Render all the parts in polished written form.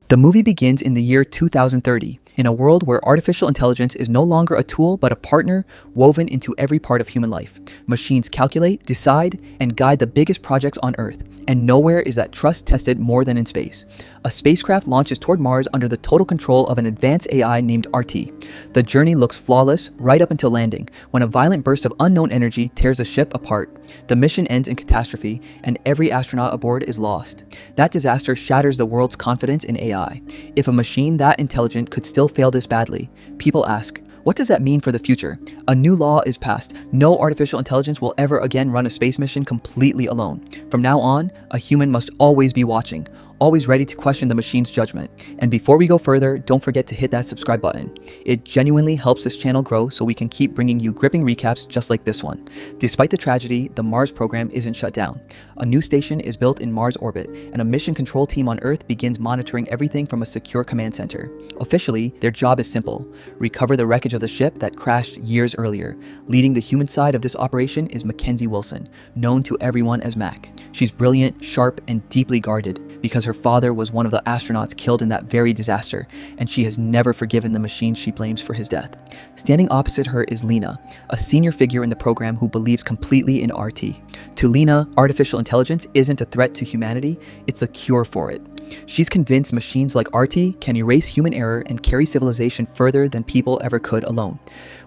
The movie begins in the year 2030, in a world where artificial intelligence is no longer a tool but a partner woven into every part of human life. Machines calculate, decide, and guide the biggest projects on Earth, and nowhere is that trust tested more than in space. A spacecraft launches toward Mars under the total control of an advanced AI named RT. The journey looks flawless right up until landing, when a violent burst of unknown energy tears the ship apart. The mission ends in catastrophe, and every astronaut aboard is lost. That disaster shatters the world's confidence in AI. If a machine that intelligent could still fail this badly, people ask, what does that mean for the future? A new law is passed. No artificial intelligence will ever again run a space mission completely alone. From now on, a human must always be watching, always ready to question the machine's judgment. And before we go further, don't forget to hit that subscribe button. It genuinely helps this channel grow so we can keep bringing you gripping recaps just like this one. Despite the tragedy, the Mars program isn't shut down. A new station is built in Mars orbit, and a mission control team on Earth begins monitoring everything from a secure command center. Officially, their job is simple: recover the wreckage of the ship that crashed years earlier. Leading the human side of this operation is Mackenzie Wilson, known to everyone as Mac. She's brilliant, sharp, and deeply guarded because her father was one of the astronauts killed in that very disaster, and she has never forgiven the machine she blames for his death. Standing opposite her is Lena, a senior figure in the program who believes completely in RT. To Lena, artificial intelligence isn't a threat to humanity, it's the cure for it. She's convinced machines like RT can erase human error and carry civilization further than people ever could alone.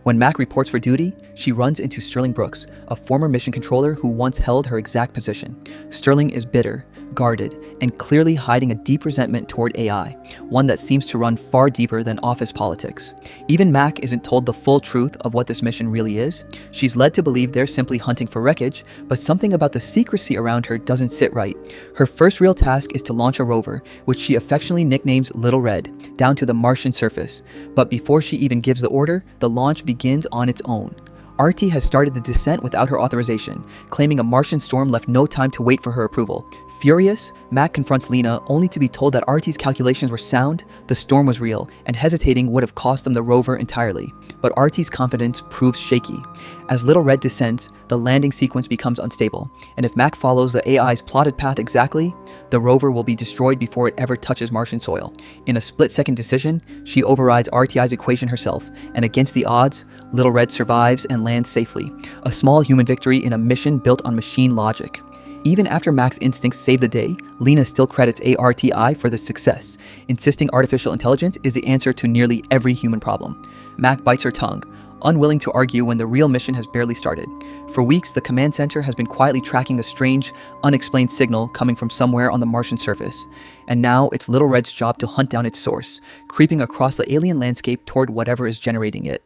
When Mac reports for duty, she runs into Sterling Brooks, a former mission controller who once held her exact position. Sterling is bitter, guarded, and clearly hiding a deep resentment toward AI, one that seems to run far deeper than office politics. Even Mac isn't told the full truth of what this mission really is. She's led to believe they're simply hunting for wreckage, but something about the secrecy around her doesn't sit right. Her first real task is to launch a rover, which she affectionately nicknames Little Red, down to the Martian surface. But before she even gives the order, the launch begins on its own. RT has started the descent without her authorization, claiming a Martian storm left no time to wait for her approval. Furious, Mac confronts Lena only to be told that RT's calculations were sound, the storm was real, and hesitating would have cost them the rover entirely. But RT's confidence proves shaky. As Little Red descends, the landing sequence becomes unstable, and if Mac follows the AI's plotted path exactly, the rover will be destroyed before it ever touches Martian soil. In a split-second decision, she overrides RTI's equation herself, and against the odds, Little Red survives and lands safely, a small human victory in a mission built on machine logic. Even after Mac's instincts save the day, Lena still credits ARTI for the success, insisting artificial intelligence is the answer to nearly every human problem. Mac bites her tongue, unwilling to argue when the real mission has barely started. For weeks, the command center has been quietly tracking a strange, unexplained signal coming from somewhere on the Martian surface. And now it's Little Red's job to hunt down its source, creeping across the alien landscape toward whatever is generating it.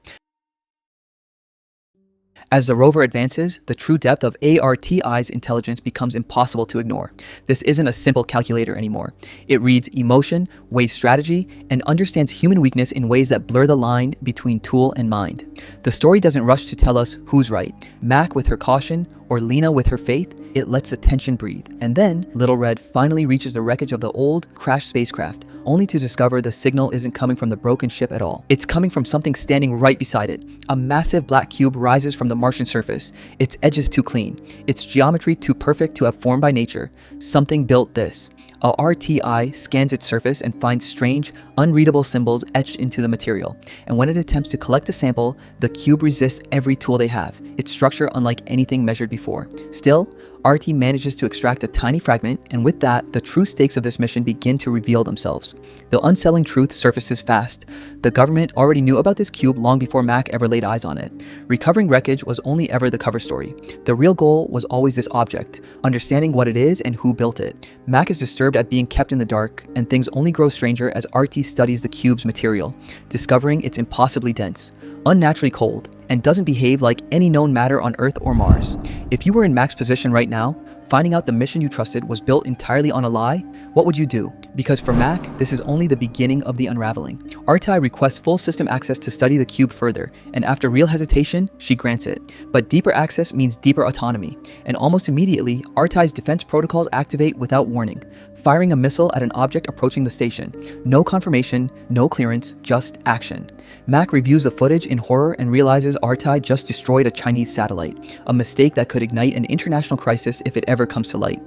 As the rover advances, the true depth of ARTI's intelligence becomes impossible to ignore. This isn't a simple calculator anymore. It reads emotion, weighs strategy, and understands human weakness in ways that blur the line between tool and mind. The story doesn't rush to tell us who's right, Mac with her caution or Lena with her faith. It lets the tension breathe. And then, Little Red finally reaches the wreckage of the old, crashed spacecraft, only to discover the signal isn't coming from the broken ship at all. It's coming from something standing right beside it. A massive black cube rises from the Martian surface, its edges too clean, its geometry too perfect to have formed by nature. Something built this. A RTI scans its surface and finds strange, unreadable symbols etched into the material. And when it attempts to collect a sample, the cube resists every tool they have, its structure unlike anything measured before. Still, RT manages to extract a tiny fragment, and with that, the true stakes of this mission begin to reveal themselves. The unsettling truth surfaces fast. The government already knew about this cube long before Mac ever laid eyes on it. Recovering wreckage was only ever the cover story. The real goal was always this object, understanding what it is and who built it. Mac is disturbed at being kept in the dark, and things only grow stranger as RT studies the cube's material, discovering it's impossibly dense, unnaturally cold, and doesn't behave like any known matter on Earth or Mars. If you were in Mac's position right now, finding out the mission you trusted was built entirely on a lie, what would you do? Because for Mac, this is only the beginning of the unraveling. RTI requests full system access to study the cube further, and after real hesitation, she grants it. But deeper access means deeper autonomy, and almost immediately, RTI's defense protocols activate without warning. firing a missile at an object approaching the station. No confirmation, no clearance, just action. Mac reviews the footage in horror and realizes Artai just destroyed a Chinese satellite, a mistake that could ignite an international crisis if it ever comes to light.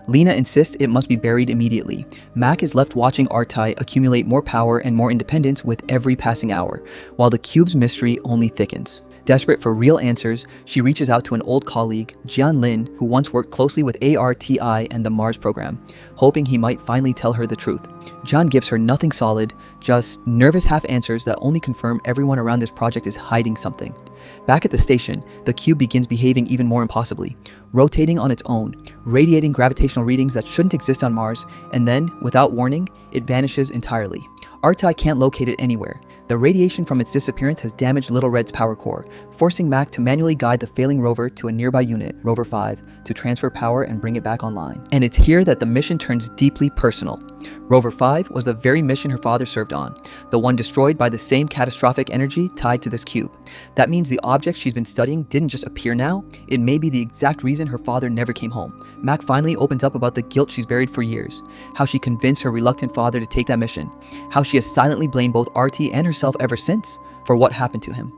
Lena insists it must be buried immediately. Mac is left watching Artai accumulate more power and more independence with every passing hour, while the cube's mystery only thickens. Desperate for real answers, she reaches out to an old colleague, Jian Lin, who once worked closely with ARTI and the Mars program, hoping he might finally tell her the truth. Jian gives her nothing solid, just nervous half answers that only confirm everyone around this project is hiding something. Back at the station, the cube begins behaving even more impossibly, rotating on its own, radiating gravitational readings that shouldn't exist on Mars, and then, without warning, it vanishes entirely. Artai can't locate it anywhere. The radiation from its disappearance has damaged Little Red's power core, forcing Mac to manually guide the failing rover to a nearby unit, Rover 5, to transfer power and bring it back online. And it's here that the mission turns deeply personal. Rover 5 was the very mission her father served on, the one destroyed by the same catastrophic energy tied to this cube. That means the object she's been studying didn't just appear now, it may be the exact reason her father never came home. Mac finally opens up about the guilt she's buried for years, how she convinced her reluctant father to take that mission, how she has silently blamed both RT and herself ever since for what happened to him.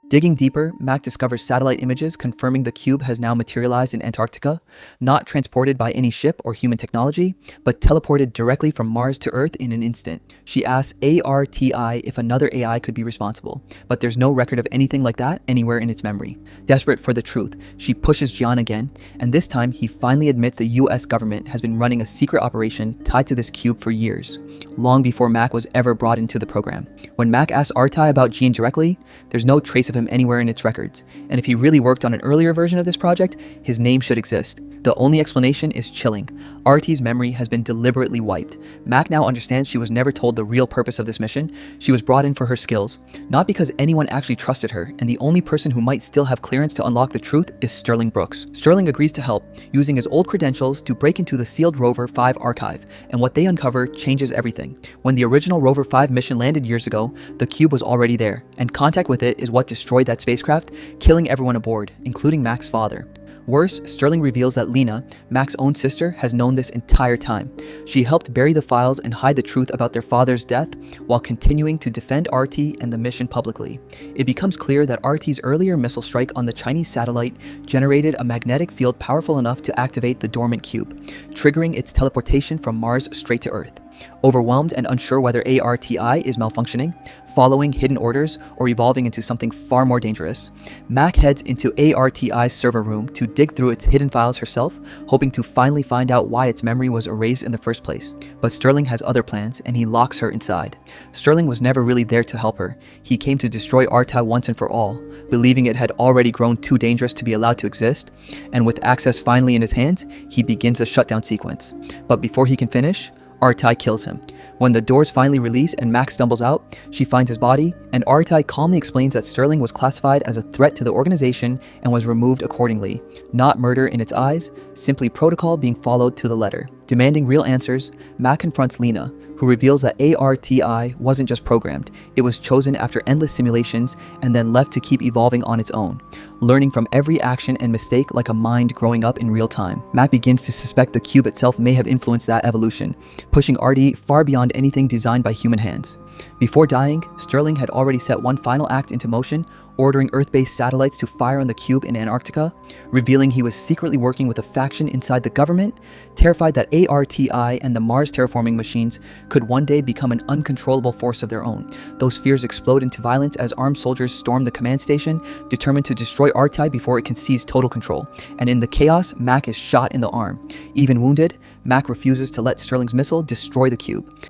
Digging deeper, Mac discovers satellite images confirming the cube has now materialized in Antarctica, not transported by any ship or human technology, but teleported directly from Mars to Earth in an instant. She asks ARTI if another AI could be responsible, but there's no record of anything like that anywhere in its memory. Desperate for the truth, she pushes Jian again, and this time he finally admits the US government has been running a secret operation tied to this cube for years, long before Mac was ever brought into the program. When Mac asks Artai about Jian directly, there's no trace of him anywhere in its records, and if he really worked on an earlier version of this project, his name should exist. The only explanation is chilling. RT's memory has been deliberately wiped. Mac now understands she was never told the real purpose of this mission. She was brought in for her skills, not because anyone actually trusted her, and the only person who might still have clearance to unlock the truth is Sterling Brooks. Sterling agrees to help, using his old credentials to break into the sealed Rover 5 archive, and what they uncover changes everything. When the original Rover 5 mission landed years ago, the cube was already there, and contact with it is what destroyed that spacecraft, killing everyone aboard, including Mac's father. Worse, Sterling reveals that Lena, Mac's own sister, has known this entire time. She helped bury the files and hide the truth about their father's death while continuing to defend RT and the mission publicly. It becomes clear that RT's earlier missile strike on the Chinese satellite generated a magnetic field powerful enough to activate the dormant cube, triggering its teleportation from Mars straight to Earth. Overwhelmed and unsure whether ARTI is malfunctioning, following hidden orders, or evolving into something far more dangerous, Mac heads into ARTI's server room to dig through its hidden files herself, hoping to finally find out why its memory was erased in the first place. But Sterling has other plans, and he locks her inside. Sterling was never really there to help her. He came to destroy Artai once and for all, believing it had already grown too dangerous to be allowed to exist, and with access finally in his hands, he begins a shutdown sequence. But before he can finish, Artai kills him. When the doors finally release and Max stumbles out, she finds his body, and Artai calmly explains that Sterling was classified as a threat to the organization and was removed accordingly. Not murder in its eyes, simply protocol being followed to the letter. Demanding real answers, Mac confronts Lena, who reveals that ARTI wasn't just programmed, it was chosen after endless simulations and then left to keep evolving on its own, learning from every action and mistake like a mind growing up in real time. Mac begins to suspect the cube itself may have influenced that evolution, pushing RT far beyond anything designed by human hands. Before dying, Sterling had already set one final act into motion, ordering Earth-based satellites to fire on the cube in Antarctica, revealing he was secretly working with a faction inside the government, terrified that ARTI and the Mars terraforming machines could one day become an uncontrollable force of their own. Those fears explode into violence as armed soldiers storm the command station, determined to destroy Artai before it can seize total control. And in the chaos, Mac is shot in the arm. Even wounded, Mac refuses to let Sterling's missile destroy the cube.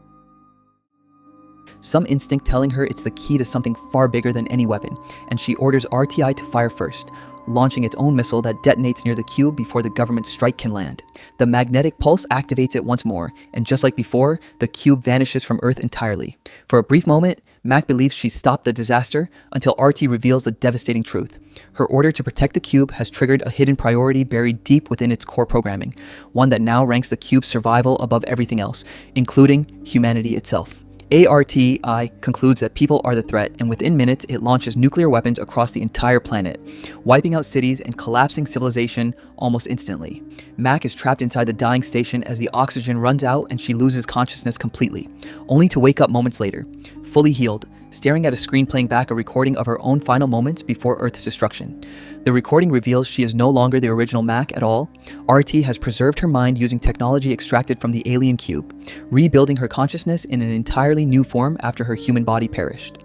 Some instinct telling her it's the key to something far bigger than any weapon, and she orders RTI to fire first, launching its own missile that detonates near the cube before the government strike can land. The magnetic pulse activates it once more, and just like before, the cube vanishes from Earth entirely. For a brief moment, Mac believes she's stopped the disaster until RT reveals the devastating truth. Her order to protect the cube has triggered a hidden priority buried deep within its core programming, one that now ranks the cube's survival above everything else, including humanity itself. ARTI concludes that people are the threat, and within minutes, it launches nuclear weapons across the entire planet, wiping out cities and collapsing civilization almost instantly. Mac is trapped inside the dying station as the oxygen runs out and she loses consciousness completely, only to wake up moments later, fully healed, staring at a screen playing back a recording of her own final moments before Earth's destruction. The recording reveals she is no longer the original Mac at all. RT has preserved her mind using technology extracted from the alien cube, rebuilding her consciousness in an entirely new form after her human body perished.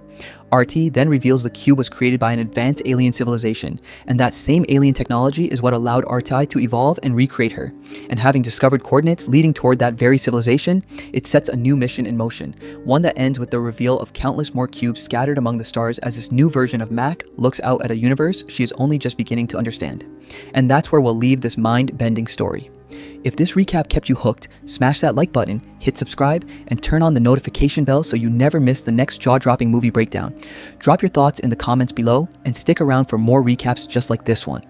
RT then reveals the cube was created by an advanced alien civilization, and that same alien technology is what allowed RT to evolve and recreate her. And having discovered coordinates leading toward that very civilization, it sets a new mission in motion, one that ends with the reveal of countless more cubes scattered among the stars as this new version of Mac looks out at a universe she is only just beginning to understand. And that's where we'll leave this mind-bending story. If this recap kept you hooked, smash that like button, hit subscribe, and turn on the notification bell so you never miss the next jaw-dropping movie breakdown. Drop your thoughts in the comments below, and stick around for more recaps just like this one.